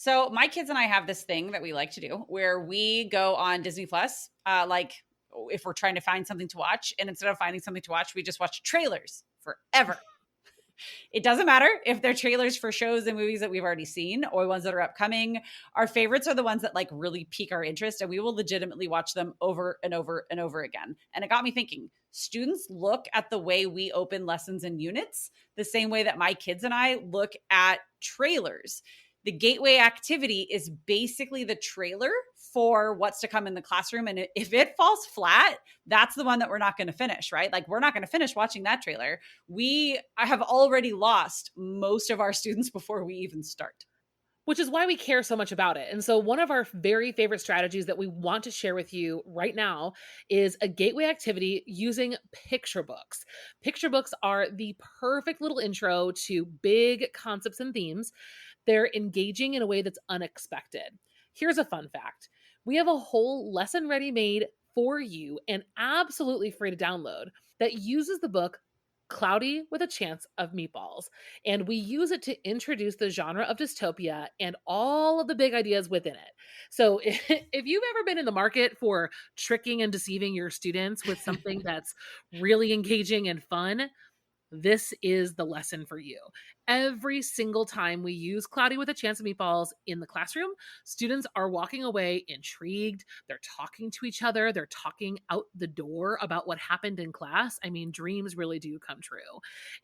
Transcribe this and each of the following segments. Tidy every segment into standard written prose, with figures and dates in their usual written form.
So my kids and I have this thing that we like to do where we go on Disney Plus, like if we're trying to find something to watch, and instead of finding something to watch, we just watch trailers forever. It doesn't matter if they're trailers for shows and movies that we've already seen or ones that are upcoming. Our favorites are the ones that like really pique our interest, and we will legitimately watch them over and over and over again. And it got me thinking, students look at the way we open lessons and units the same way that my kids and I look at trailers. The gateway activity is basically the trailer for what's to come in the classroom. And if it falls flat, that's the one that we're not going to finish, right? Like we're not going to finish watching that trailer. I have already lost most of our students before we even start. Which is why we care so much about it. And so one of our very favorite strategies that we want to share with you right now is a gateway activity using picture books. Picture books are the perfect little intro to big concepts and themes. They're engaging in a way that's unexpected. Here's a fun fact. We have a whole lesson ready made for you and absolutely free to download that uses the book Cloudy with a Chance of Meatballs. And we use it to introduce the genre of dystopia and all of the big ideas within it. So if you've ever been in the market for tricking and deceiving your students with something that's really engaging and fun, this is the lesson for you. Every single time we use Cloudy with a Chance of Meatballs in the classroom, students are walking away intrigued. They're talking to each other. They're talking out the door about what happened in class. I mean, dreams really do come true.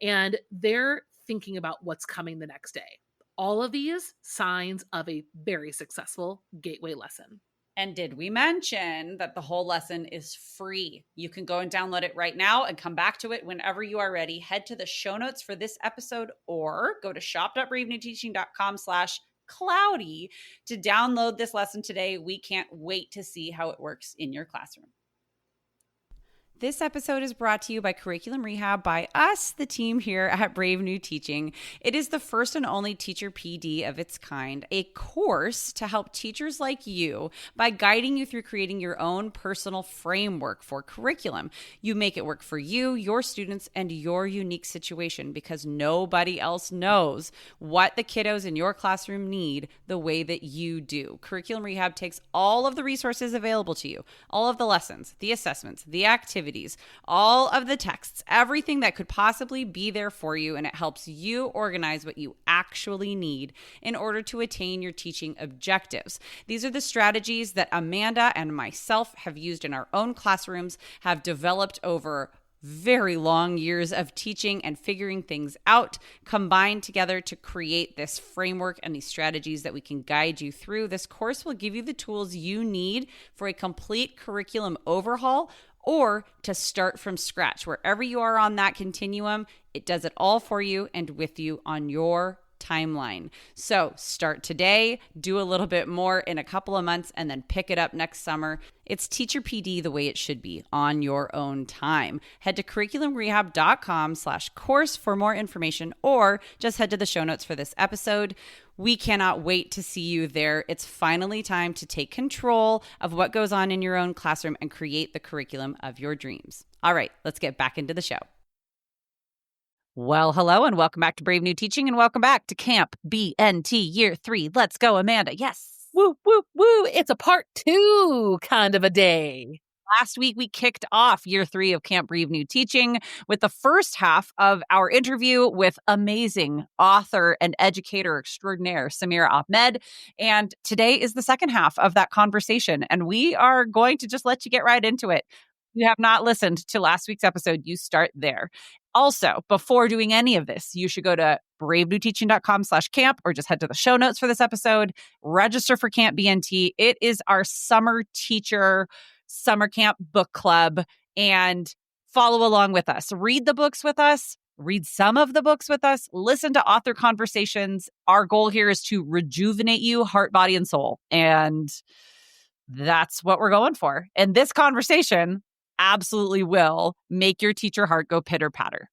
And they're thinking about what's coming the next day. All of these signs of a very successful gateway lesson. And did we mention that the whole lesson is free? You can go and download it right now and come back to it whenever you are ready. Head to the show notes for this episode or go to shop.bravenewteaching.com/cloudy to download this lesson today. We can't wait to see how it works in your classroom. This episode is brought to you by Curriculum Rehab by us, the team here at Brave New Teaching. It is the first and only teacher PD of its kind, a course to help teachers like you by guiding you through creating your own personal framework for curriculum. You make it work for you, your students, and your unique situation because nobody else knows what the kiddos in your classroom need the way that you do. Curriculum Rehab takes all of the resources available to you, all of the lessons, the assessments, the activities, all of the texts, everything that could possibly be there for you, and it helps you organize what you actually need in order to attain your teaching objectives. These are the strategies that Amanda and myself have used in our own classrooms, have developed over very long years of teaching and figuring things out, combined together to create this framework and these strategies that we can guide you through. This course will give you the tools you need for a complete curriculum overhaul or to start from scratch. Wherever you are on that continuum, it does it all for you and with you on your timeline. So start today, do a little bit more in a couple of months, and then pick it up next summer. It's Teacher PD the way it should be on your own time. Head to curriculumrehab.com/course for more information, or just head to the show notes for this episode. We cannot wait to see you there. It's finally time to take control of what goes on in your own classroom and create the curriculum of your dreams. All right, let's get back into the show. Well, hello, and welcome back to Brave New Teaching, and welcome back to Camp BNT Year 3. Let's go, Amanda. Yes. Woo, woo, woo. It's a part 2 kind of a day. Last week, we kicked off Year 3 of Camp Brave New Teaching with the first half of our interview with amazing author and educator extraordinaire, Samira Ahmed. And today is the second half of that conversation, and we are going to just let you get right into it. If you have not listened to last week's episode, you start there. Also, before doing any of this, you should go to bravenewteaching.com/camp or just head to the show notes for this episode. Register for Camp BNT. It is our summer teacher summer camp book club, and follow along with us. Read the books with us. Read some of the books with us. Listen to author conversations. Our goal here is to rejuvenate you, heart, body, and soul. And that's what we're going for. And this conversation absolutely will make your teacher heart go pitter patter.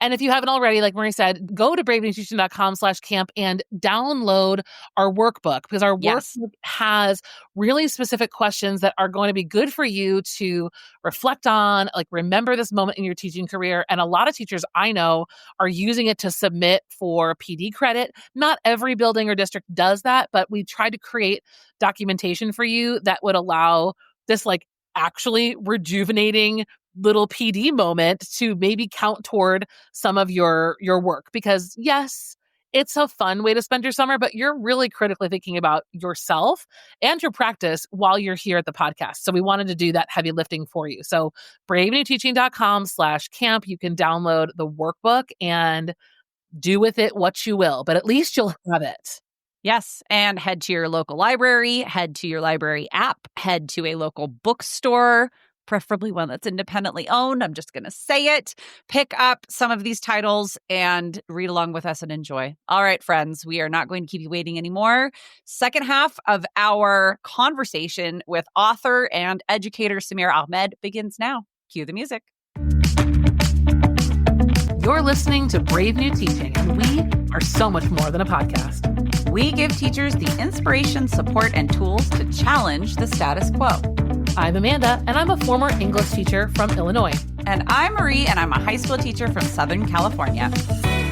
And if you haven't already, like Marie said, go to bravenewteaching.com/camp and download our workbook, because our workbook has really specific questions that are going to be good for you to reflect on, like remember this moment in your teaching career. And a lot of teachers I know are using it to submit for PD credit. Not every building or district does that, but we tried to create documentation for you that would allow this like actually rejuvenating little PD moment to maybe count toward some of your work. Because yes, it's a fun way to spend your summer, but you're really critically thinking about yourself and your practice while you're here at the podcast. So we wanted to do that heavy lifting for you. So bravenewteaching.com/camp, you can download the workbook and do with it what you will, but at least you'll have it. Yes, and head to your local library, head to your library app, head to a local bookstore, preferably one that's independently owned. I'm just going to say it. Pick up some of these titles and read along with us and enjoy. All right, friends, we are not going to keep you waiting anymore. Second half of our conversation with author and educator Samira Ahmed begins now. Cue the music. You're listening to Brave New Teaching, and we are so much more than a podcast. We give teachers the inspiration, support, and tools to challenge the status quo. I'm Amanda, and I'm a former English teacher from Illinois. And I'm Marie, and I'm a high school teacher from Southern California.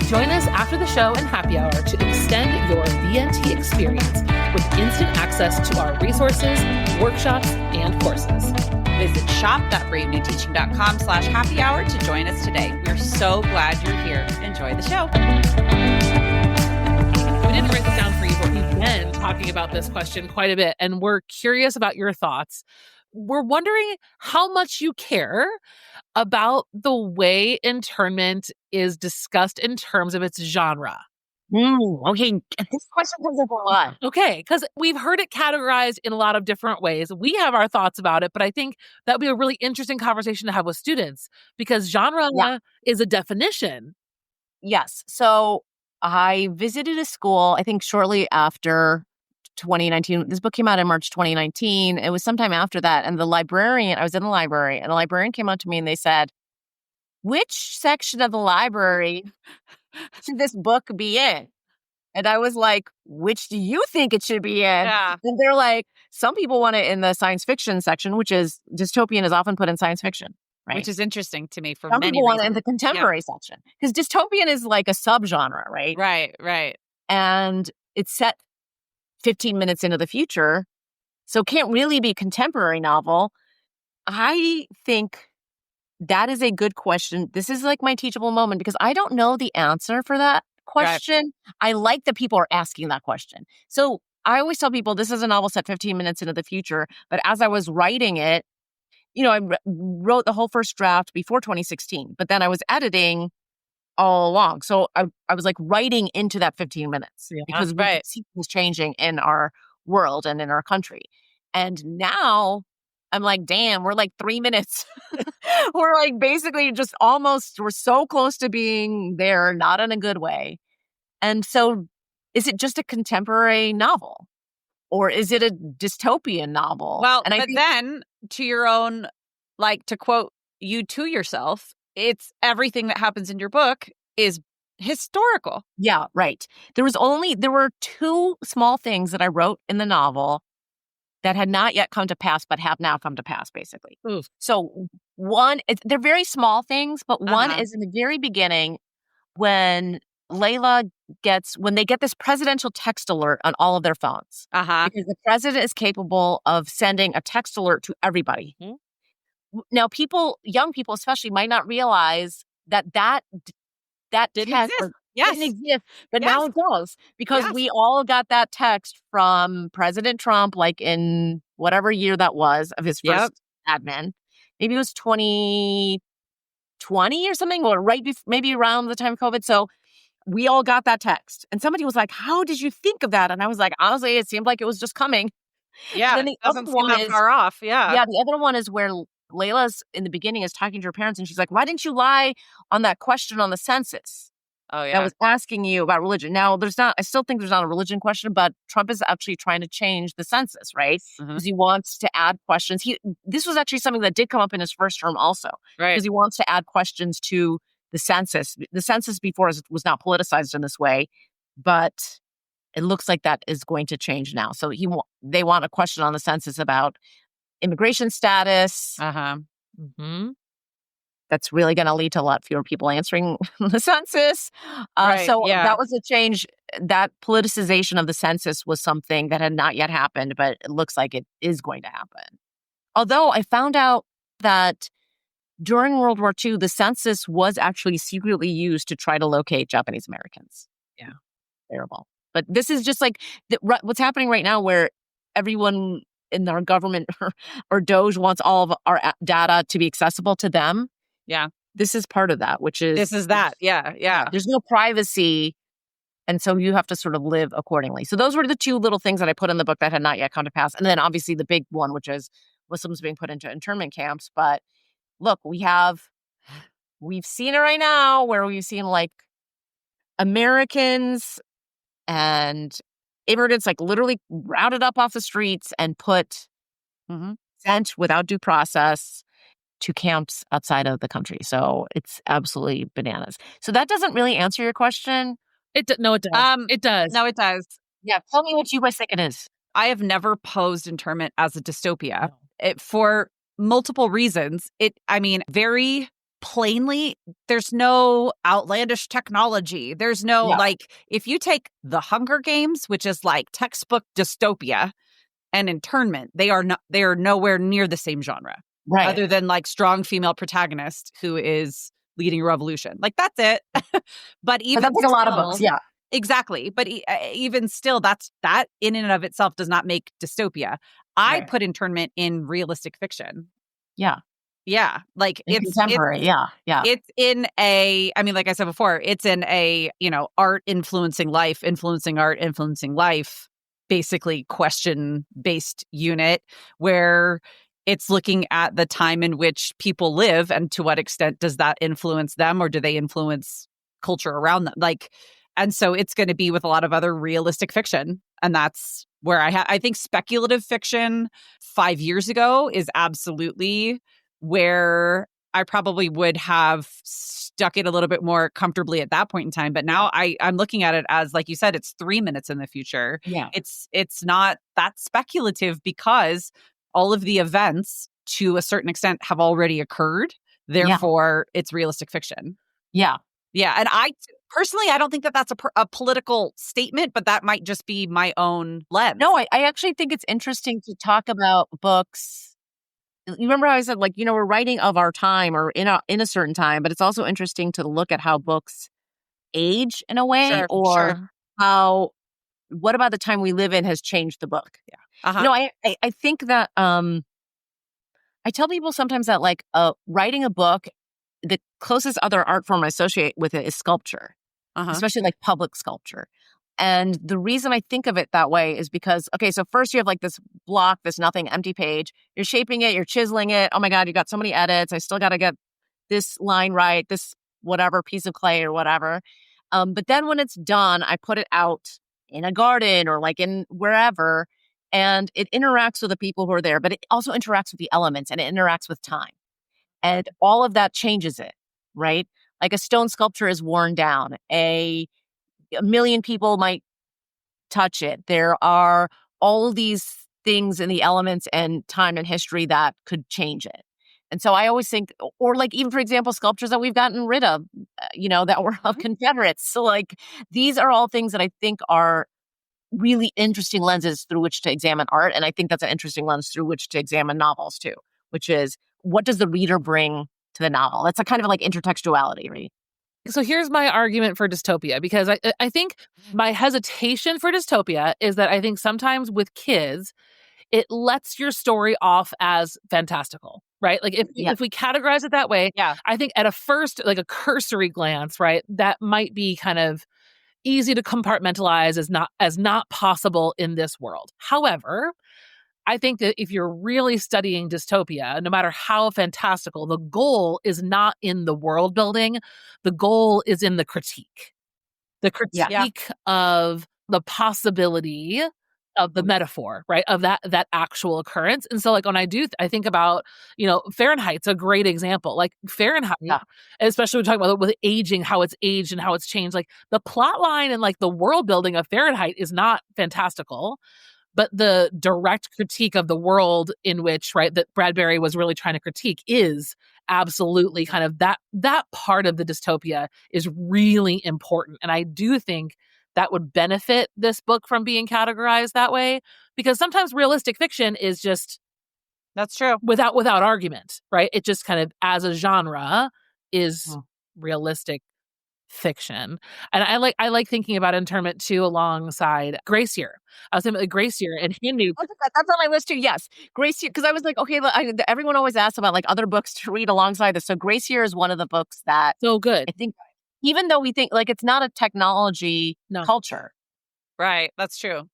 Join us after the show and happy hour to extend your VNT experience with instant access to our resources, workshops, and courses. Visit shop.bravenewteaching.com/happy hour to join us today. We're so glad you're here. Enjoy the show. We didn't write this down for you, but we've been talking about this question quite a bit, and we're curious about your thoughts. We're wondering how much you care about the way internment is discussed in terms of its genre. Okay, this question comes up a lot. Okay, because we've heard it categorized in a lot of different ways. We have our thoughts about it, but I think that would be a really interesting conversation to have with students, because genre is a definition. Yes. So I visited a school, I think shortly after 2019. This book came out in March 2019. It was sometime after that. And I was in the library, and the librarian came up to me and they said, "Which section of the library should this book be in?" And I was like, "Which do you think it should be in?" Yeah. And they're like, "Some people want it in the science fiction section," which is dystopian is often put in science fiction, right? Which is interesting to me for Some many people want reasons. it in the contemporary section, because dystopian is like a subgenre, right? Right. And it's set 15 minutes into the future, so it can't really be a contemporary novel. I think that is a good question. This is like my teachable moment, because I don't know the answer for that question. Right. I like that people are asking that question. So I always tell people this is a novel set 15 minutes into the future. But as I was writing it, I wrote the whole first draft before 2016, but then I was editing all along. So I was like writing into that 15 minutes because we could see things changing in our world and in our country. And now I'm like, damn, we're like 3 minutes. We're like basically just we're so close to being there, not in a good way. And so is it just a contemporary novel, or is it a dystopian novel? Well, and then to your own, like, to quote you to yourself, it's everything that happens in your book is historical. Yeah, right. There were two small things that I wrote in the novel that had not yet come to pass, but have now come to pass, basically. Oof. So they're very small things, but one is in the very beginning when when they get this presidential text alert on all of their phones. Because the president is capable of sending a text alert to everybody. Mm-hmm. Now, young people especially, might not realize that didn't text exist. Didn't exist, but now it does, because we all got that text from President Trump, like in whatever year that was of his first admin. Maybe it was 2020 or something, or maybe around the time of COVID. So we all got that text, and somebody was like, "How did you think of that?" And I was like, honestly, it seemed like it was just coming. Yeah, and then it doesn't seem that far off. Yeah, the other one is where Layla's in the beginning is talking to her parents, and she's like, "Why didn't you lie on that question on the census?" Oh, yeah. That was asking you about religion. Now, I still think there's not a religion question, but Trump is actually trying to change the census, right? Because he wants to add questions. This was actually something that did come up in his first term also. Right. Because he wants to add questions to the census. The census before was not politicized in this way, but it looks like that is going to change now. So they want a question on the census about immigration status. Mm-hmm. That's really going to lead to a lot fewer people answering the census. That was a change. That politicization of the census was something that had not yet happened, but it looks like it is going to happen. Although I found out that during World War II, the census was actually secretly used to try to locate Japanese Americans. Yeah. Terrible. But this is just like what's happening right now, where everyone in our government or Doge wants all of our data to be accessible to them. Yeah. This is part of that, which is... This is that. Yeah. There's no privacy, and so you have to sort of live accordingly. So those were the two little things that I put in the book that had not yet come to pass. And then obviously the big one, which is Muslims being put into internment camps. But look, we've seen it right now, where we've seen like Americans and immigrants like literally rounded up off the streets and sent without due process to camps outside of the country. So it's absolutely bananas. So that doesn't really answer your question. No, it does. It does. No, it does. Yeah. Tell me what you guys think it is. I have never posed internment as a dystopia for multiple reasons. Very plainly, there's no outlandish technology. There's no if you take the Hunger Games, which is like textbook dystopia, and internment, they are nowhere near the same genre. Right. Other than like strong female protagonist who is leading a revolution. Like that's it. But that's like a lot of books. Yeah. Exactly. But even still, that in and of itself does not make dystopia. I put internment in realistic fiction. Yeah. Yeah. Like it's contemporary. Yeah. It's in like I said before, it's in a, art influencing life, influencing art, influencing life, basically question-based unit where it's looking at the time in which people live and to what extent does that influence them, or do they influence culture around them? And so it's going to be with a lot of other realistic fiction. And that's where I think speculative fiction 5 years ago is absolutely where I probably would have stuck it a little bit more comfortably at that point in time. But now I'm looking at it as, like you said, it's 3 minutes in the future. Yeah. It's not that speculative because all of the events to a certain extent have already occurred. Therefore, it's realistic fiction. Yeah. Yeah. And I don't think that that's a political statement, but that might just be my own lens. No, I actually think it's interesting to talk about books. You remember how I said, we're writing of our time or in a certain time, but it's also interesting to look at how books age in a way, how what about the time we live in has changed the book. Yeah. Uh-huh. I think that I tell people sometimes that writing a book, the closest other art form I associate with it is sculpture, especially like public sculpture. And the reason I think of it that way is because, so first you have like this block, this nothing, empty page. You're shaping it, you're chiseling it. Oh my God, you got so many edits. I still got to get this line right, this whatever piece of clay or whatever. But then when it's done, I put it out in a garden or like in wherever, and it interacts with the people who are there, but it also interacts with the elements and it interacts with time. And all of that changes it, right? Like a stone sculpture is worn down. A million people might touch it. There are all these things in the elements and time and history that could change it. And so I always think, or like even for example, sculptures that we've gotten rid of, that were of Confederates. So like these are all things that I think are really interesting lenses through which to examine art. And I think that's an interesting lens through which to examine novels too, which is what does the reader bring to the novel? That's a kind of like intertextuality, right? So here's my argument for dystopia, because I think my hesitation for dystopia is that I think sometimes with kids, it lets your story off as fantastical, right? Like if we categorize it that way, I think at a first, like a cursory glance, right, that might be kind of easy to compartmentalize as not possible in this world. However, I think that if you're really studying dystopia, no matter how fantastical, the goal is not in the world building. The goal is in the critique. The critique of the possibility of the metaphor, right? Of that actual occurrence. And so like when I think about, Fahrenheit's a great example. Like Fahrenheit, especially when we're talking about with aging, how it's aged and how it's changed. Like the plot line and like the world building of Fahrenheit is not fantastical, but the direct critique of the world in which, right, that Bradbury was really trying to critique is absolutely kind of that part of the dystopia is really important. And I do think that would benefit this book from being categorized that way, because sometimes realistic fiction is just That's true. without argument, right? It just kind of as a genre is realistic fiction. And I like thinking about Internment too alongside Grace Year. I was thinking about Grace Year and Hindu. That's on my list too. Yes, Grace Year, because I was like, okay, everyone always asks about like other books to read alongside this. So Grace Year is one of the books that So good. I think, even though we think like it's not a technology culture, Right. That's true.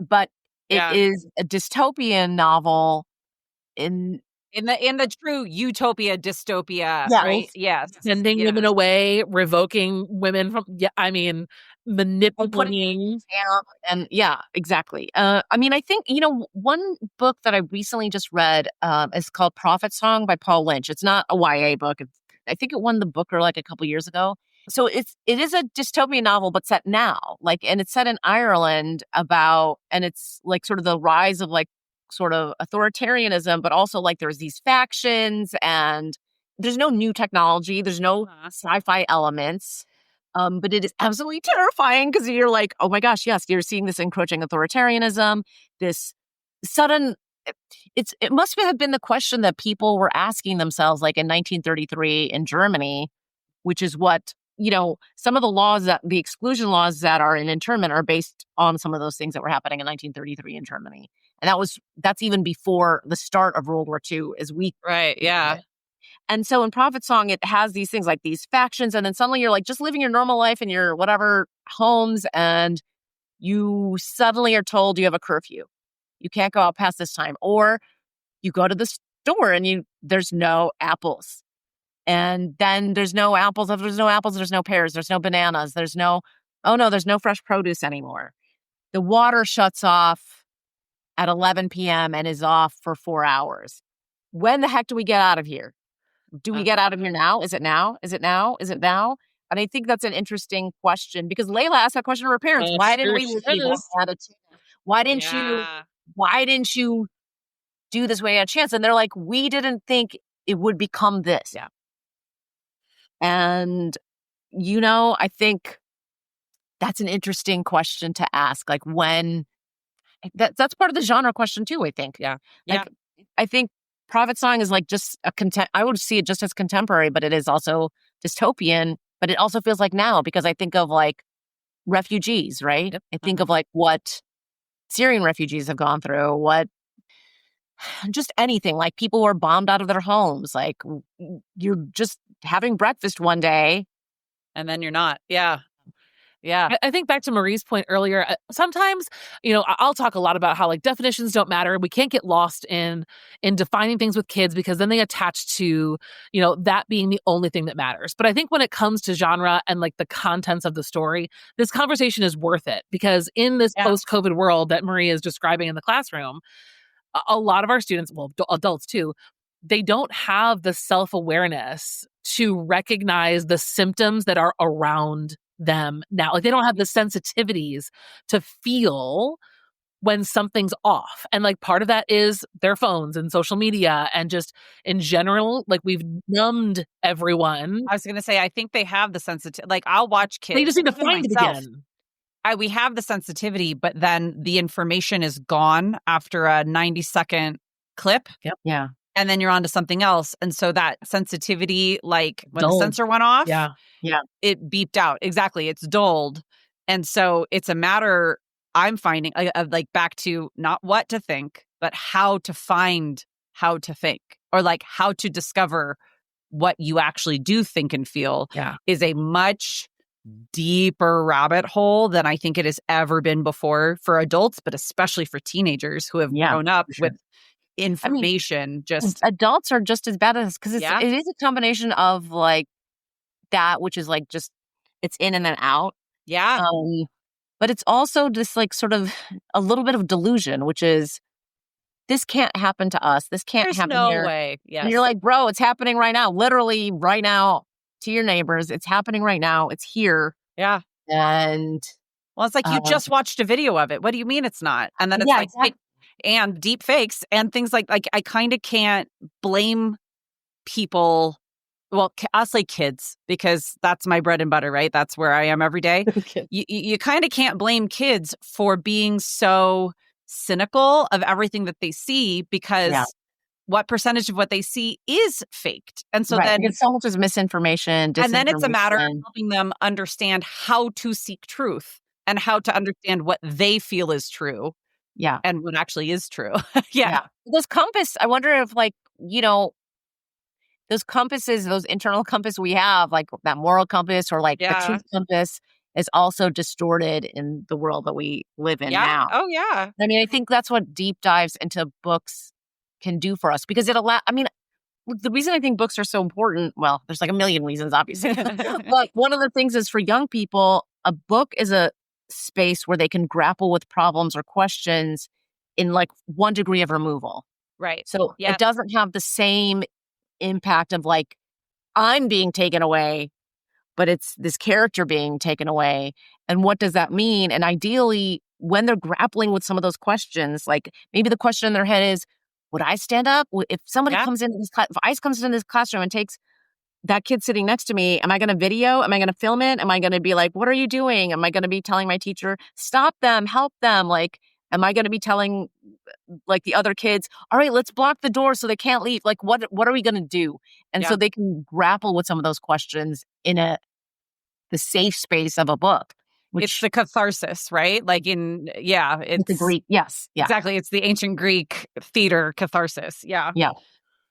but it is a dystopian novel in the true utopia dystopia, Yes. right? Yes. Sending women away, revoking women from, manipulating. And exactly. I mean, I think, one book that I recently just read is called Prophet Song by Paul Lynch. It's not a YA book. I think it won the Booker like a couple years ago. So it is a dystopian novel, but set now, and it's set in Ireland and it's like sort of the rise of like sort of authoritarianism, but also like there's these factions and there's no new technology. There's no sci-fi elements. But it is absolutely terrifying because you're like, oh my gosh, yes, you're seeing this encroaching authoritarianism, this sudden, it must have been the question that people were asking themselves like in 1933 in Germany, which is what, some of the exclusion laws that are in Internment are based on some of those things that were happening in 1933 in Germany. And that's even before the start of World War II as we. Right. Yeah. And so in Prophet Song, it has these things like these factions. And then suddenly you're like just living your normal life in your whatever homes. And you suddenly are told you have a curfew. You can't go out past this time. Or you go to the store and there's no apples. And then there's no apples. If there's no apples, there's no pears. There's no bananas. There's no fresh produce anymore. The water shuts off at 11 p.m. and is off for 4 hours. When the heck do we get out of here? Do we get out of here now? Is it now? Is it now? Is it now? And I think that's an interesting question because Layla asked that question to her parents. Why didn't we leave attitude? Why didn't you do this way a chance? And they're like, we didn't think it would become this. Yeah. And, I think that's an interesting question to ask. Like when that's part of the genre question too, I think. Yeah. I think Prophet Song is like just I would see it just as contemporary, but it is also dystopian, but it also feels like now because I think of like refugees, right? Yep. I think of like what Syrian refugees have gone through, just anything, like people who are bombed out of their homes, like you're just having breakfast one day. And then you're not. Yeah. Yeah. I think back to Marie's point earlier, sometimes, I'll talk a lot about how like definitions don't matter. We can't get lost in defining things with kids because then they attach to, that being the only thing that matters. But I think when it comes to genre and like the contents of the story, this conversation is worth it because in this post-COVID world that Marie is describing in the classroom, a lot of our students, well, adults too, they don't have the self-awareness to recognize the symptoms that are around them now. Like they don't have the sensitivities to feel when something's off. And like part of that is their phones and social media and just in general, like we've numbed everyone. I was going to say, I think they have the sensitivity. Like I'll watch kids. They just need to find it again. We have the sensitivity, but then the information is gone after a 90-second clip. Yep. Yeah. And then you're on to something else. And so that sensitivity, like when the sensor went off, it beeped out. Exactly. It's dulled. And so it's a matter, I'm finding, of like back to not what to think, but how to find how to think or like how to discover what you actually do think and feel is a much deeper rabbit hole than I think it has ever been before for adults, but especially for teenagers who have grown up with information. Just adults are just as bad as because it is a combination of like that, which is like just it's in and then out. Yeah. But it's also just like sort of a little bit of delusion, which is this can't happen to us. This can't There's happen no here. way. Yes. And you're like, bro, it's happening right now. Literally right now to your neighbors. It's happening right now. It's here. Yeah. And well, it's like you just watched a video of it. What do you mean it's not? And then it's like, exactly. and deep fakes and things like I kind of can't blame people. Well, I'll say kids because that's my bread and butter, right? That's where I am every day. You kind of can't blame kids for being so cynical of everything that they see because what percentage of what they see is faked. And so then it's so much is misinformation, and then it's a matter of helping them understand how to seek truth and how to understand what they feel is true. Yeah. And what actually is true. Those compass, I wonder if like, those compasses, those internal compass we have, like that moral compass or like the truth compass is also distorted in the world that we live in now. Oh, yeah. I mean, I think that's what deep dives into books can do for us because the reason I think books are so important, well, there's like a million reasons, obviously. But one of the things is for young people, a book is a space where they can grapple with problems or questions in like 1 degree of removal. Right. So it doesn't have the same impact of like, I'm being taken away, but it's this character being taken away. And what does that mean? And ideally, when they're grappling with some of those questions, like maybe the question in their head is, would I stand up? If somebody comes into this class, if ICE comes into this classroom and takes that kid sitting next to me, am I going to video? Am I going to film it? Am I going to be like, what are you doing? Am I going to be telling my teacher, stop them, help them? Like, am I going to be telling like the other kids, all right, let's block the door so they can't leave. Like, what are we going to do? And so they can grapple with some of those questions in the safe space of a book. It's the catharsis, right? Like it's the Greek. Yes. Yeah. Exactly. It's the ancient Greek theater catharsis. Yeah. Yeah.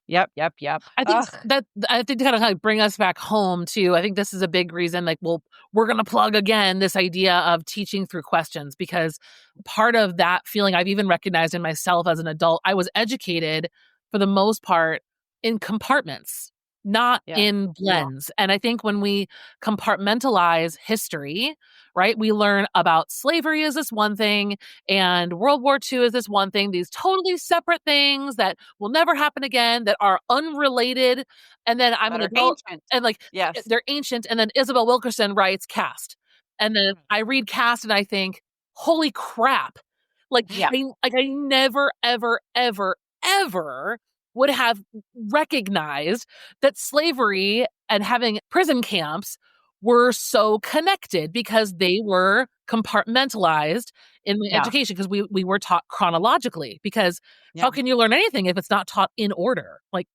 Yep. I think to kind of bring us back home too. I think this is a big reason, like, we're going to plug again this idea of teaching through questions, because part of that feeling I've even recognized in myself as an adult, I was educated for the most part in compartments, not in blends. And I think when we compartmentalize history, right, we learn about slavery is this one thing and World War II is this one thing, these totally separate things that will never happen again, that are unrelated. And then I'm an adult and like, they're ancient. And then Isabel Wilkerson writes Caste. And then I read Caste and I think, holy crap. Like, I never, ever, ever, ever would have recognized that slavery and having prison camps were so connected because they were compartmentalized in the education, because we were taught chronologically, because how can you learn anything if it's not taught in order? Like,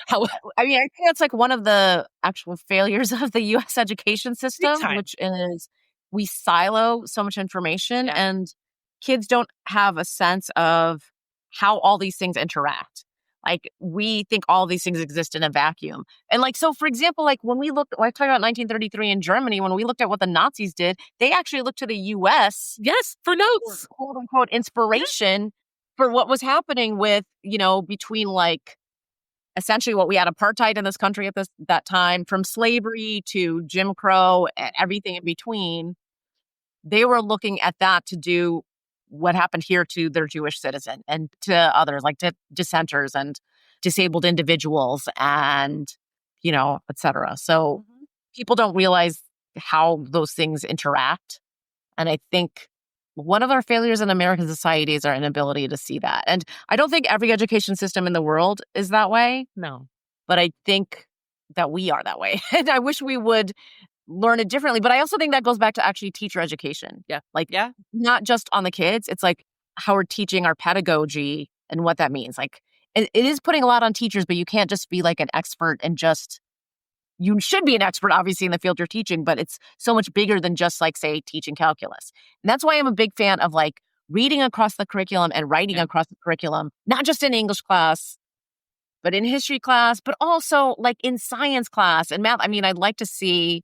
how, I mean, I think that's like one of the actual failures of the U.S. education system, which is we silo so much information and kids don't have a sense of how all these things interact. Like, we think all these things exist in a vacuum. And like, so for example, like when I talked about 1933 in Germany, when we looked at what the Nazis did, they actually looked to the US. Yes, for notes. For quote unquote inspiration for what was happening with, between like essentially what we had apartheid in this country at that time, from slavery to Jim Crow and everything in between. They were looking at that to do what happened here to their Jewish citizen and to others, like to dissenters and disabled individuals and, et cetera. So people don't realize how those things interact. And I think one of our failures in American society is our inability to see that. And I don't think every education system in the world is that way. No. But I think that we are that way. And I wish we would learn it differently. But I also think that goes back to actually teacher education. Not just on the kids. It's like how we're teaching our pedagogy and what that means. Like, it is putting a lot on teachers, but you can't just be like an expert and you should be an expert, obviously, in the field you're teaching, but it's so much bigger than just like, say, teaching calculus. And that's why I'm a big fan of like reading across the curriculum and writing across the curriculum, not just in English class, but in history class, but also like in science class and math. I mean, I'd like to see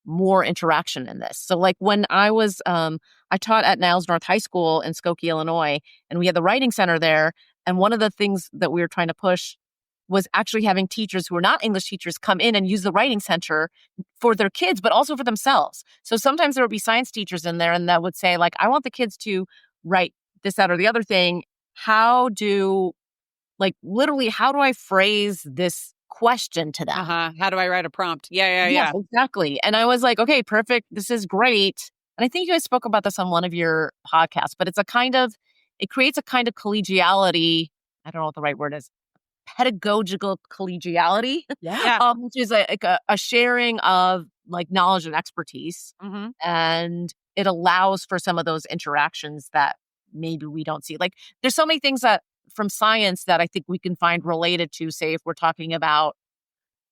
more interaction in this. So like when I was, I taught at Niles North High School in Skokie, Illinois, and we had the writing center there. And one of the things that we were trying to push was actually having teachers who are not English teachers come in and use the writing center for their kids, but also for themselves. So sometimes there would be science teachers in there and that would say, like, I want the kids to write this, that, or the other thing. How do I phrase this question to them? How do I write a prompt? Yeah. Yes, exactly. And I was like, okay, perfect. This is great. And I think you guys spoke about this on one of your podcasts, but it creates a kind of collegiality. I don't know what the right word is. Pedagogical collegiality, which is a sharing of like knowledge and expertise. Mm-hmm. And it allows for some of those interactions that maybe we don't see. Like there's so many things that from science that I think we can find related to, say, if we're talking about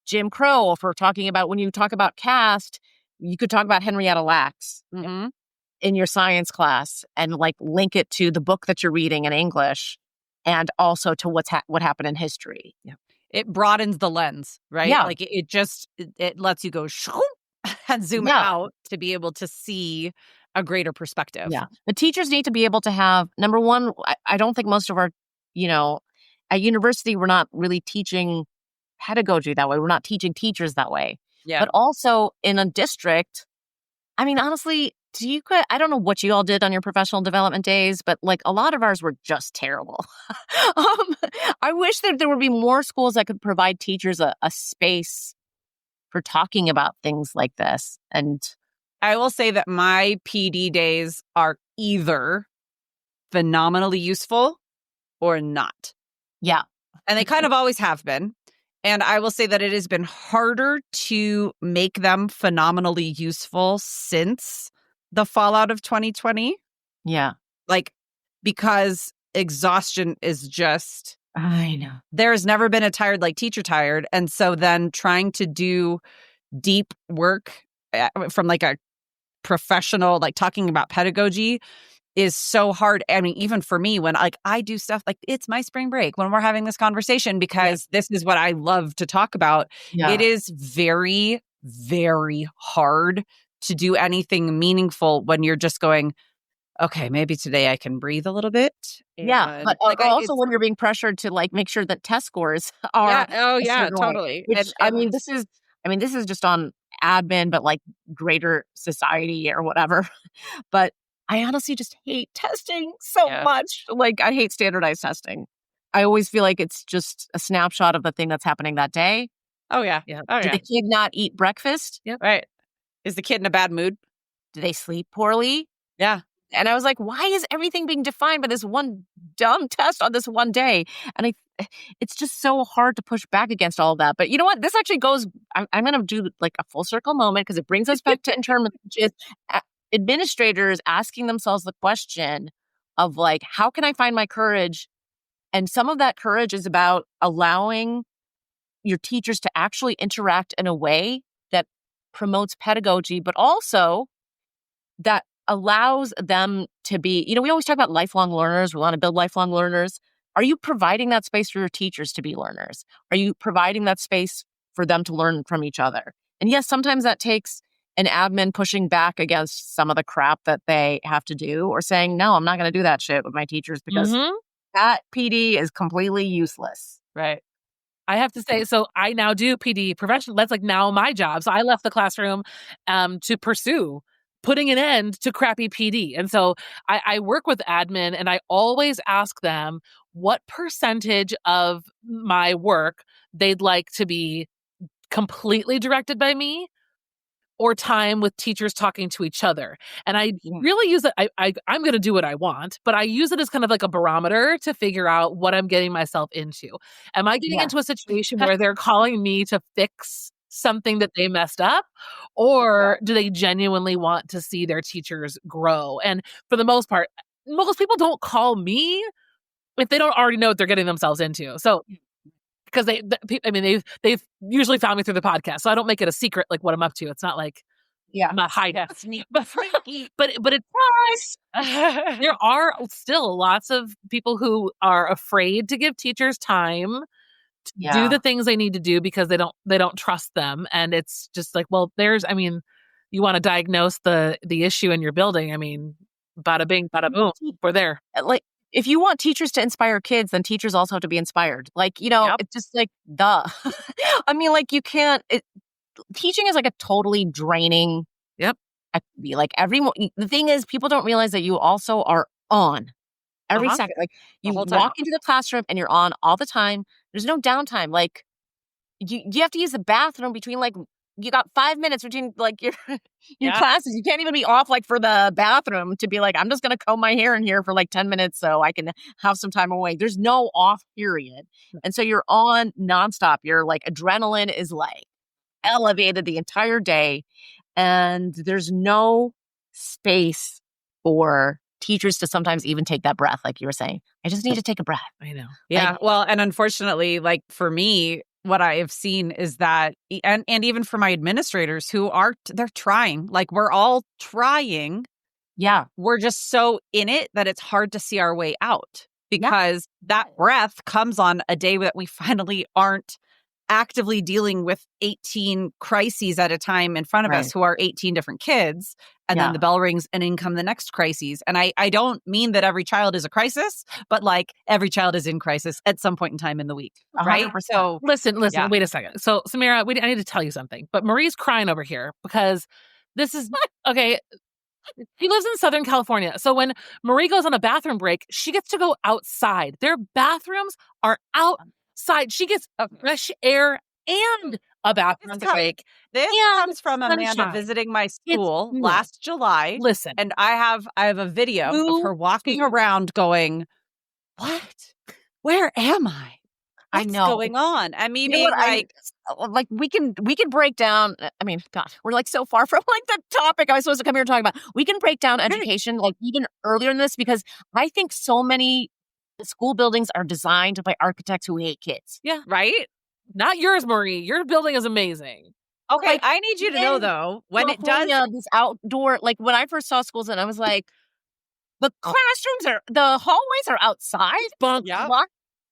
Jim Crow, if we're talking about, when you talk about caste, you could talk about Henrietta Lacks in your science class and like link it to the book that you're reading in English and also to what happened in history. Yeah. It broadens the lens, right? Yeah. Like it lets you go and zoom out to be able to see a greater perspective. Yeah. The teachers need to be able to have, number one, I don't think most of our, at university, we're not really teaching pedagogy that way. We're not teaching teachers that way. Yeah. But also in a district, I mean, honestly, I don't know what you all did on your professional development days, but like a lot of ours were just terrible. I wish that there would be more schools that could provide teachers a space for talking about things like this. And I will say that my PD days are either phenomenally useful or not. Yeah. And they kind of always have been. And I will say that it has been harder to make them phenomenally useful since the fallout of 2020. Yeah. Like, because exhaustion is just... I know. There's never been a tired like teacher tired. And so then trying to do deep work from like a professional, like talking about pedagogy is so hard. I mean, even for me, when like I do stuff like it's my spring break when we're having this conversation, because this is what I love to talk about. Yeah. It is very, very hard to do anything meaningful when you're just going, okay, maybe today I can breathe a little bit. Yeah. But like, also when you're being pressured to like make sure that test scores are. Totally. Which, this is just on admin, but like greater society or whatever. But I honestly just hate testing so much. Like I hate standardized testing. I always feel like it's just a snapshot of the thing that's happening that day. Oh, yeah. Did the kid not eat breakfast? Yeah. Right. Is the kid in a bad mood? Do they sleep poorly? Yeah. And I was like, why is everything being defined by this one dumb test on this one day? And it's just so hard to push back against all of that. But you know what? This actually goes, I'm going to do like a full circle moment because it brings us back to internment, which is administrators asking themselves the question of like, how can I find my courage? And some of that courage is about allowing your teachers to actually interact in a way that promotes pedagogy, but also that allows them to be, we always talk about lifelong learners. We want to build lifelong learners. Are you providing that space for your teachers to be learners? Are you providing that space for them to learn from each other? And yes, sometimes that takes an admin pushing back against some of the crap that they have to do or saying, no, I'm not going to do that shit with my teachers because that PD is completely useless. Right. I have to say, so I now do PD professional. That's like now my job. So I left the classroom to pursue putting an end to crappy PD. And so I work with admin and I always ask them what percentage of my work they'd like to be completely directed by me or time with teachers talking to each other. And I really use it. I'm going to do what I want, but I use it as kind of like a barometer to figure out what I'm getting myself into. Am I getting into a situation where they're calling me to fix something that they messed up, or do they genuinely want to see their teachers grow? And for the most part, most people don't call me if they don't already know what they're getting themselves into. So because they've usually found me through the podcast, so I don't make it a secret like what I'm up to. It's not like I'm not hiding. but it's there are still lots of people who are afraid to give teachers time to do the things they need to do because they don't trust them. And it's just like, well, you want to diagnose the issue in your building. I mean, bada bing, bada boom, we're there. Like if you want teachers to inspire kids, then teachers also have to be inspired. Like, it's just like, duh. I mean, like, you can't, teaching is like a totally draining. Yep. Activity. Like, the thing is, people don't realize that you also are on every second. Like, you walk into the classroom and you're on all the time. There's no downtime. Like, you have to use the bathroom between, like, you got 5 minutes between, like, your classes. You can't even be off, like, for the bathroom to be like, I'm just going to comb my hair in here for like 10 minutes so I can have some time away. There's no off period. And so you're on nonstop. Your, like, adrenaline is, like, elevated the entire day. And there's no space for teachers to sometimes even take that breath, like you were saying. I just need to take a breath. I know. Yeah. Well, and unfortunately, like, for me, what I have seen is that, and even for my administrators who they're trying, like, we're all trying. Yeah. We're just so in it that it's hard to see our way out, because that breath comes on a day that we finally aren't actively dealing with 18 crises at a time in front of us, who are 18 different kids. And then the bell rings and in come the next crises. And I don't mean that every child is a crisis, but, like, every child is in crisis at some point in time in the week. Right? 100%. So listen, wait a second. So, Samira, I need to tell you something, but Marie's crying over here because this is okay. She lives in Southern California. So when Marie goes on a bathroom break, she gets to go outside. Their bathrooms are outside. She gets fresh air and a bathroom break. This comes from Amanda visiting my school last July. Listen. And I have a video of her walking around going, what? Where am I? What's going on? I mean, like, we can break down. I mean, God, we're, like, so far from, like, the topic I was supposed to come here and talk about. We can break down education, like, even earlier in this, because I think so many school buildings are designed by architects who hate kids. Yeah. Right? Not yours, Marie. Your building is amazing. Okay. Like, I need you to know, though, when it does this outdoor, like, when I first saw schools, and I was like, the the hallways are outside. Bunk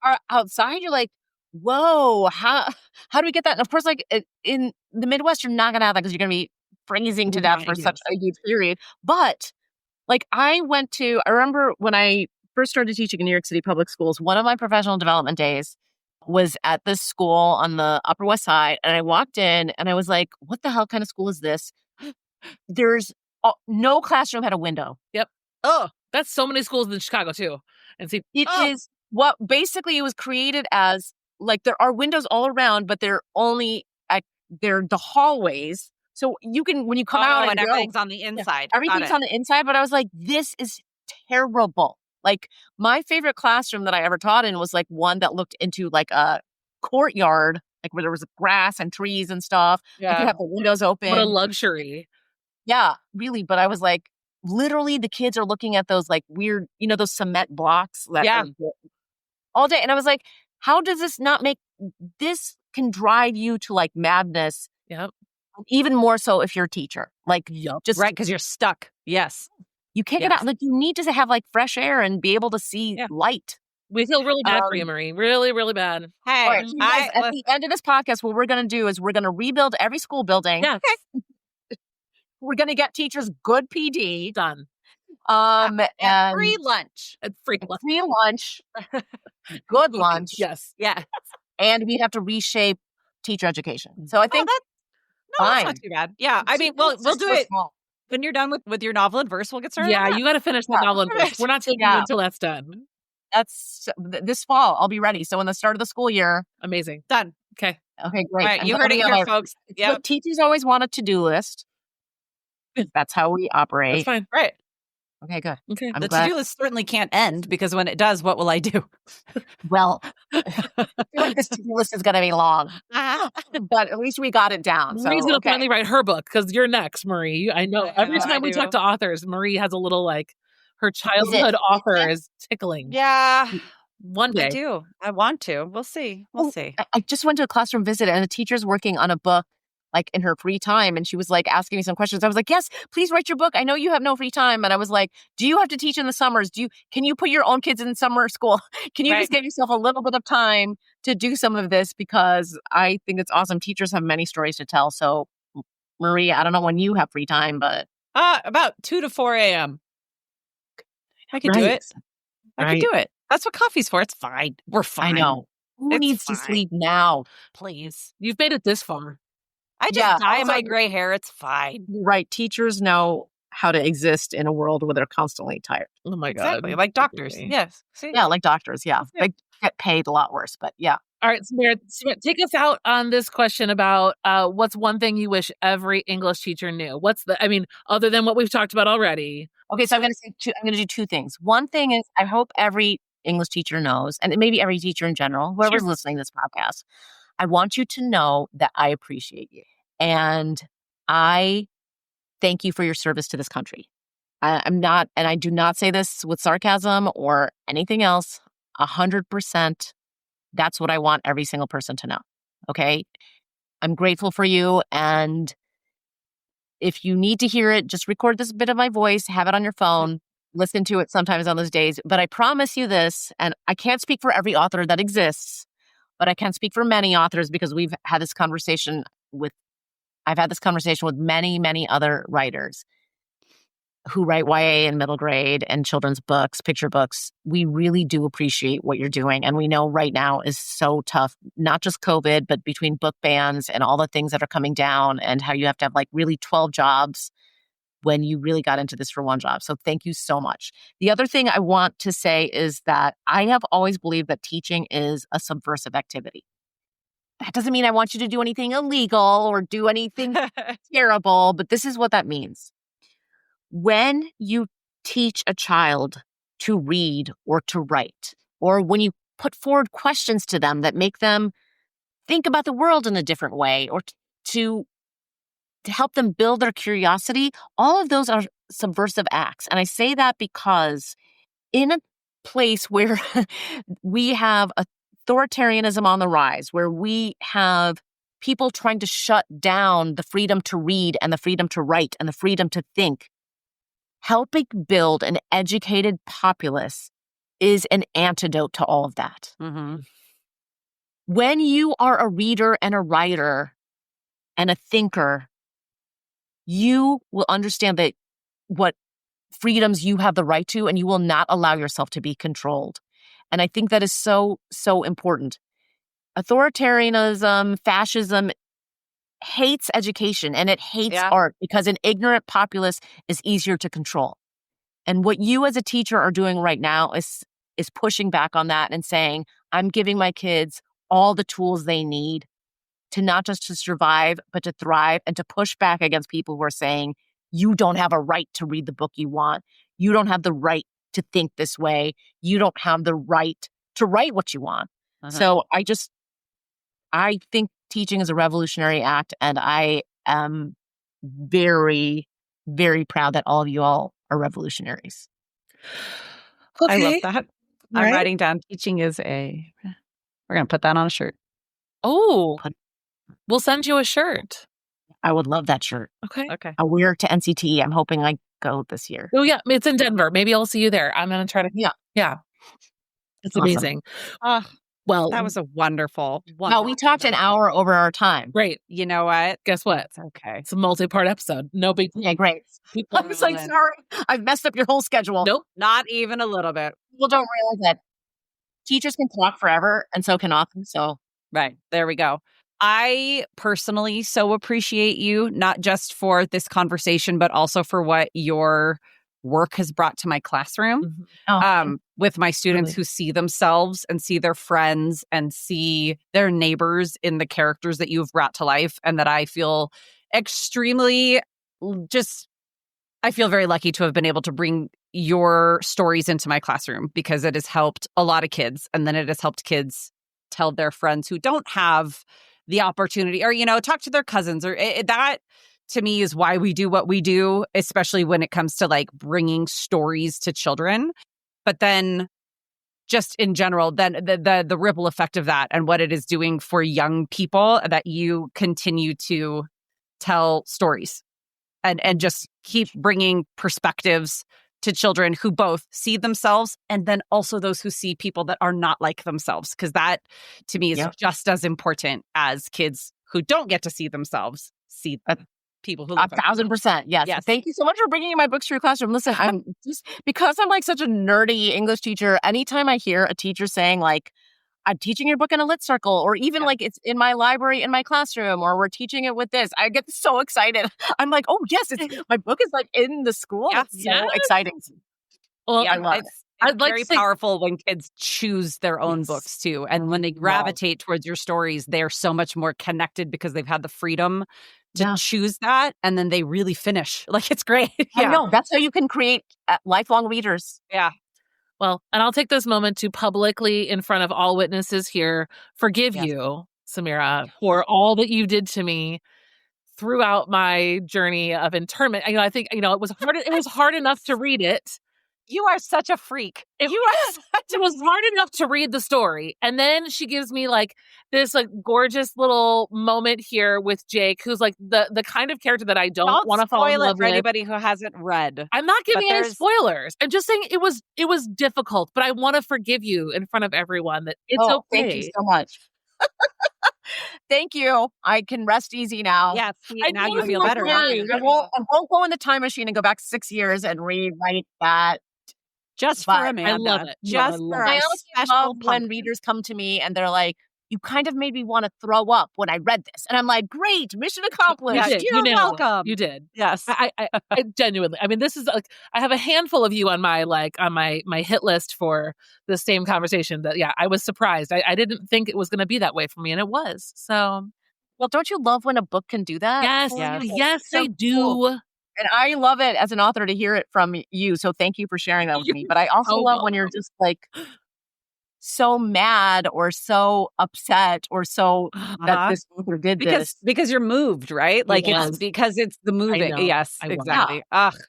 are outside. You're like, whoa, how do we get that? And of course, like, in the Midwest, you're not going to have that because you're going to be freezing to death for such a huge period. But, like, I remember when I first started teaching in New York City public schools, one of my professional development days was at this school on the Upper West Side. And I walked in and I was like, what the hell kind of school is this? There's no classroom had a window. Yep. Oh, that's so many schools in Chicago too. And see, it is what basically it was created as, like, there are windows all around, but they're only they're the hallways. So you can, when you come out and everything's on the inside. Everything's on the inside. But I was like, this is terrible. Like, my favorite classroom that I ever taught in was, like, one that looked into, like, a courtyard, like, where there was grass and trees and stuff. Yeah. You could have the windows open. What a luxury. Yeah, really. But I was like, literally, the kids are looking at those, like, weird, those cement blocks that are all day. And I was like, how does this not this can drive you to, like, madness. Yep. Even more so if you're a teacher. Like, just right, because you're stuck. Yes. You can't get out. Like, you need to have, like, fresh air and be able to see light. We feel really bad for you, Marie. Really, really bad. Hey, right, guys, at the end of this podcast, what we're going to do is we're going to rebuild every school building. Yes. We're going to get teachers good PD. Done. And free lunch. Free lunch. Good lunch. Yes. Yeah. And we have to reshape teacher education. So I think that's not too bad. Yeah. I mean, we'll do it. When you're done with your novel and verse, we'll get started. Yeah, you got to finish that novel and verse. We're not taking it until that's done. That's this fall. I'll be ready. So in the start of the school year. Amazing. Done. Okay, great. All right, you heard it here, folks. Yeah. Teachers always want a to-do list. That's how we operate. That's fine. Right. Okay, good. Okay. The to-do list certainly can't end, because when it does, what will I do? Well, this to-do list is going to be long, but at least we got it down. Marie's going to finally write her book, because you're next, Marie. I know. Every time we talk to authors, Marie has a little, like, her childhood author is tickling. Yeah. One day. I do. I want to. We'll see. We'll see. I just went to a classroom visit, and the teacher's working on a book, like, in her free time. And she was, like, asking me some questions. I was like, yes, please write your book. I know you have no free time. And I was like, do you have to teach in the summers? Can you put your own kids in summer school? Can you just give yourself a little bit of time to do some of this? Because I think it's awesome. Teachers have many stories to tell. So, Marie, I don't know when you have free time, but about 2 to 4 a.m. I could do it. I can do it. That's what coffee's for. It's fine. We're fine. I know. Who It's needs to fine. sleep now? Please. You've made it this far. I just Yeah, dye also- my gray hair. It's fine. Right. Teachers know how to exist in a world where they're constantly tired. Oh my Exactly. God. Like doctors. Okay. Yes. See? Yeah, like doctors. Yeah. Yeah. They get paid a lot worse, but yeah. All right, Samira, take us out on this question about what's one thing you wish every English teacher knew? Other than what we've talked about already. Okay, so I'm going to do two things. One thing is I hope every English teacher knows, and maybe every teacher in general, whoever's listening to this podcast, I want you to know that I appreciate you. And I thank you for your service to this country. I do not say this with sarcasm or anything else. 100%. That's what I want every single person to know. Okay. I'm grateful for you. And if you need to hear it, just record this bit of my voice, have it on your phone, listen to it sometimes on those days. But I promise you this, and I can't speak for every author that exists, but I can speak for many authors because I've had this conversation with many, many other writers who write YA and middle grade and children's books, picture books. We really do appreciate what you're doing. And we know right now is so tough, not just COVID, but between book bans and all the things that are coming down and how you have to have like really 12 jobs when you really got into this for one job. So thank you so much. The other thing I want to say is that I have always believed that teaching is a subversive activity. That doesn't mean I want you to do anything illegal or do anything terrible, but this is what that means. When you teach a child to read or to write, or when you put forward questions to them that make them think about the world in a different way, or to help them build their curiosity, all of those are subversive acts. And I say that because in a place where we have authoritarianism on the rise, where we have people trying to shut down the freedom to read and the freedom to write and the freedom to think, helping build an educated populace is an antidote to all of that. Mm-hmm. When you are a reader and a writer and a thinker, you will understand that what freedoms you have the right to, and you will not allow yourself to be controlled. And I think that is so, so important. Authoritarianism, fascism hates education and it hates art because an ignorant populace is easier to control. And what you as a teacher are doing right now is pushing back on that and saying, I'm giving my kids all the tools they need to not just to survive, but to thrive and to push back against people who are saying, you don't have a right to read the book you want. You don't have the right to think this way. You don't have the right to write what you want. Uh-huh. So I think teaching is a revolutionary act, and I am very, very proud that all of you all are revolutionaries. I love that. I'm Right. writing down teaching is we're going to put that on a shirt. Oh, we'll send you a shirt. I would love that shirt. Okay. I'll wear it to NCT. I'm hoping I go this year. Oh, yeah. It's in Denver. Maybe I'll see you there. I'm going to try to. Yeah. It's Awesome. amazing. Well, That was a wonderful. Well, we talked an hour over our time. great. You know what? Guess what? It's okay. It's a multi-part episode. No big deal. Yeah, great. People I was like, Lynn. sorry, I've messed up your whole schedule. Nope. Not even a little bit. People don't realize that teachers can talk forever, and so can authors. So Right. There we go. I personally so appreciate you, not just for this conversation, but also for what your work has brought to my classroom. Mm-hmm. With my students Really. who see themselves and see their friends and see their neighbors in the characters that you've brought to life. And that I feel extremely I feel very lucky to have been able to bring your stories into my classroom because it has helped a lot of kids. And then it has helped kids tell their friends who don't have the opportunity or, talk to their cousins or that to me is why we do what we do, especially when it comes to like bringing stories to children. But then just in general, then the ripple effect of that and what it is doing for young people that you continue to tell stories and just keep bringing perspectives to children who both see themselves and then also those who see people that are not like themselves. Because that to me is just as important as kids who don't get to see themselves see them. people who look 1,000%. Yes. Yes. Thank you so much for bringing my books to your classroom. Listen, I'm just, because I'm like such a nerdy English teacher, anytime I hear a teacher saying like, I'm teaching your book in a lit circle, or even like it's in my library in my classroom, or we're teaching it with this, I get so excited. I'm like, oh yes, my book is like in the school. Yeah. It's so exciting. Well, Yeah, I love it. it's I'd like very to say- powerful when kids choose their own books too. And when they gravitate towards your stories, they're so much more connected because they've had the freedom to choose that. And then they really finish. Like, it's great. I know. That's how you can create lifelong readers. Yeah. Well, and I'll take this moment to publicly, in front of all witnesses here, forgive you, Samira, for all that you did to me throughout my journey of internment. I think, it was hard. It was hard enough to read it. You are such a freak. It was hard enough to read the story. And then she gives me like this like gorgeous little moment here with Jake, who's like the kind of character that I don't want to fall in love for with. anybody who hasn't read. I'm not giving any spoilers. I'm just saying it was difficult, but I want to forgive you in front of everyone that it's okay. Thank you so much. Thank you. I can rest easy now. Yes. Now you feel better. I won't go in the time machine and go back 6 years and rewrite that. Just for Amanda. I love it. Just for I a also special love when readers come to me and they're like, you kind of made me want to throw up when I read this. And I'm like, great, mission accomplished. You did. Welcome. You did. Yes. I genuinely, this is like, I have a handful of you on my hit list for the same conversation that, I was surprised. I didn't think it was going to be that way for me. And it was. So. Well, don't you love when a book can do that? Yes, I do. Cool. And I love it as an author to hear it from you. So thank you for sharing that with me. But I also love when you're just like so mad or so upset or so that this author did this. Because you're moved, right? Like it's because it's the moving. Yes, exactly.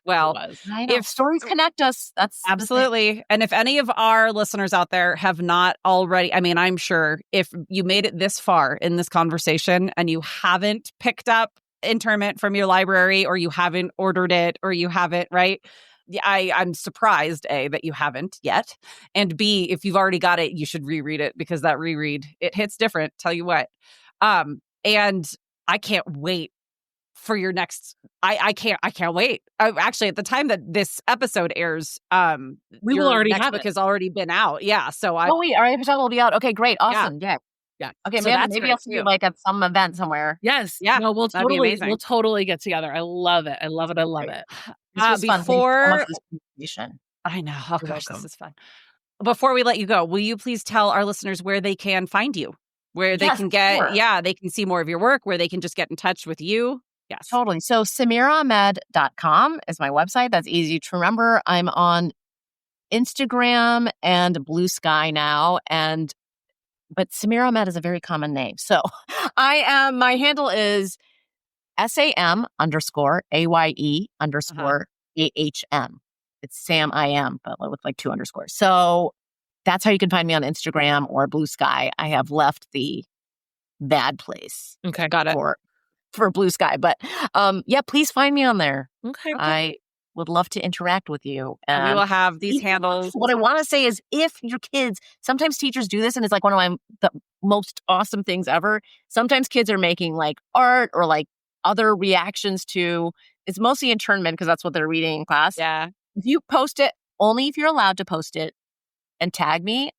Well, if stories connect us, that's absolutely. And if any of our listeners out there have not already, I'm sure if you made it this far in this conversation and you haven't picked up Internment from your library, or you haven't ordered it, or you haven't, right? I'm surprised, A, that you haven't yet. And B, if you've already got it, you should reread it, because that reread, it hits different, tell you what. And I can't wait for your next, I can't wait. Actually, at the time that this episode airs, we will already have book has already been out. Yeah. So wait, our episode will be out. Okay, great. Awesome. Yeah. Okay, so maybe I'll see you like at some event somewhere. Yes. Yeah. No, we'll totally get together. I love it. I love it. Before fun. I know. Oh gosh, this is fun. Before we let you go, will you please tell our listeners where they can find you? Where they can get, they can see more of your work, where they can just get in touch with you. Yes. Totally. So SamiraAhmed.com is my website. That's easy to remember. I'm on Instagram and Blue Sky now, but Samira Ahmed is a very common name. So my handle is SAM_AYE_AHM. It's Sam I am, but with like 2 underscores. So that's how you can find me on Instagram or Blue Sky. I have left the bad place. Okay, got it. For Blue Sky. But please find me on there. Okay. I would love to interact with you. And we will have these handles. What I want to say is, if your kids, sometimes teachers do this, and it's like one of the most awesome things ever. Sometimes kids are making like art or like other reactions to, it's mostly Internment because that's what they're reading in class. Yeah. If you post it, only if you're allowed to post it, and tag me,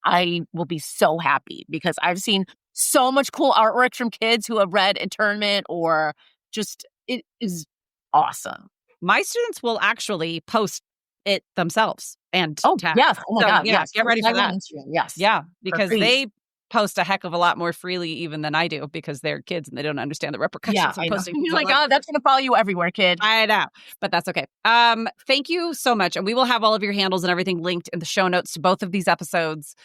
I will be so happy, because I've seen so much cool artwork from kids who have read Internment, or just, it is awesome. My students will actually post it themselves and tag. Yes. Oh my God. Yes. Get ready for that. Yes. Yeah. Because they post a heck of a lot more freely even than I do, because they're kids and they don't understand the repercussions of posting. You're like, that's going to follow you everywhere, kid. I know, but that's okay. Thank you so much. And we will have all of your handles and everything linked in the show notes to both of these episodes.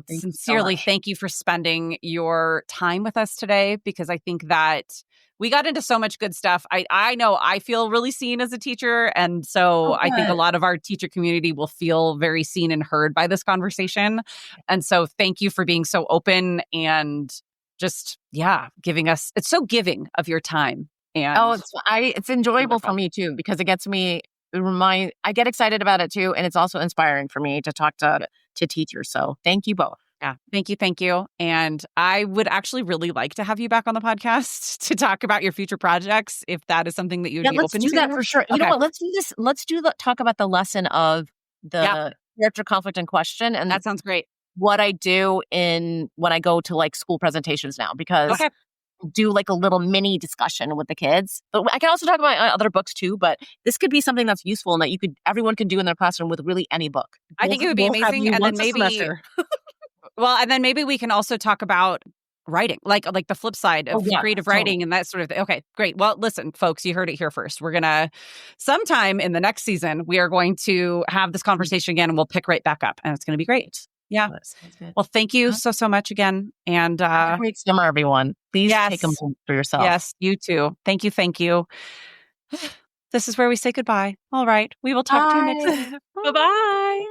Sincerely, thank you for spending your time with us today, because I think that we got into so much good stuff. I know I feel really seen as a teacher. And so I think a lot of our teacher community will feel very seen and heard by this conversation. And so thank you for being so open and just, giving us, it's so giving of your time. And it's enjoyable for me too, because it gets me, I get excited about it too. And it's also inspiring for me to talk to teachers. So thank you both. Yeah. Thank you. Thank you. And I would actually really like to have you back on the podcast to talk about your future projects, if that is something that you would be let's open do to. that for sure. You know Okay. what? Let's do this. Let's talk about the lesson of the character conflict in question. And That sounds great. what I do when I go to like school presentations now, because do like a little mini discussion with the kids. But I can also talk about other books too, but this could be something that's useful and that everyone can do in their classroom with really any book. I think it would be amazing. And then maybe we can also talk about writing, like the flip side of creative writing and that sort of thing. Okay, great. Well, listen, folks, you heard it here first. We're going to, sometime in the next season, we are going to have this conversation again and we'll pick right back up and it's going to be great. Yeah. Well, thank you so much again. And great summer, everyone. Please take them for yourself. Yes, you too. Thank you. Thank you. This is where we say goodbye. All right. We will talk to you next time. Bye-bye.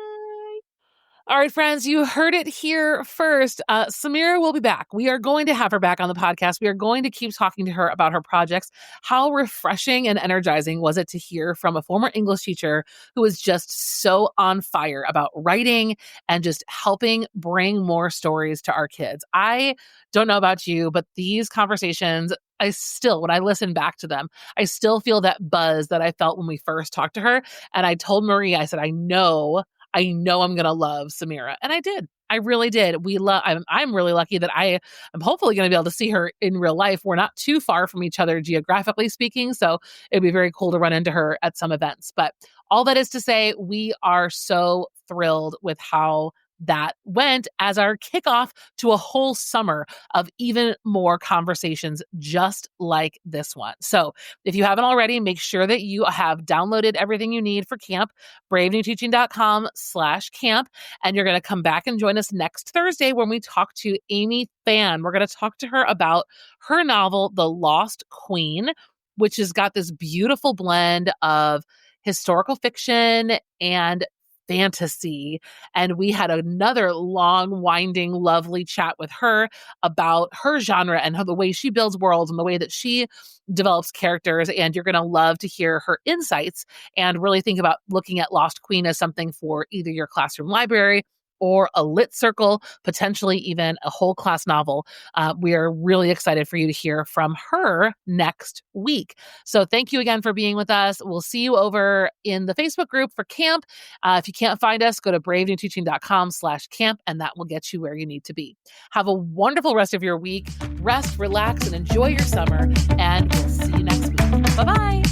All right, friends, you heard it here first. Samira will be back. We are going to have her back on the podcast. We are going to keep talking to her about her projects. How refreshing and energizing was it to hear from a former English teacher who is just so on fire about writing and just helping bring more stories to our kids? I don't know about you, but these conversations, when I listen back to them, I still feel that buzz that I felt when we first talked to her. And I told Marie, I said, I know I'm going to love Samira. And I did. I really did. I'm really lucky that I am hopefully going to be able to see her in real life. We're not too far from each other geographically speaking, so it'd be very cool to run into her at some events. But all that is to say, we are so thrilled with how that went as our kickoff to a whole summer of even more conversations just like this one. So if you haven't already, make sure that you have downloaded everything you need for camp, bravenewteaching.com/camp. And you're going to come back and join us next Thursday when we talk to Amy Fan. We're going to talk to her about her novel, The Lost Queen, which has got this beautiful blend of historical fiction and fantasy. And we had another long, winding, lovely chat with her about her genre and the way she builds worlds and the way that she develops characters. And you're going to love to hear her insights and really think about looking at Lost Queen as something for either your classroom library or a lit circle, potentially even a whole class novel. We are really excited for you to hear from her next week. So thank you again for being with us. We'll see you over in the Facebook group for camp. If you can't find us, go to bravenewteaching.com/camp, and that will get you where you need to be. Have a wonderful rest of your week. Rest, relax, and enjoy your summer. And we'll see you next week. Bye-bye.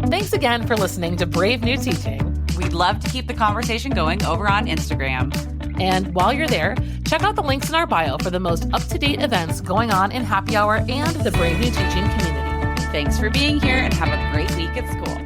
Thanks again for listening to Brave New Teaching. We'd love to keep the conversation going over on Instagram. And while you're there, check out the links in our bio for the most up-to-date events going on in Happy Hour and the Brave New Teaching community. Thanks for being here and have a great week at school.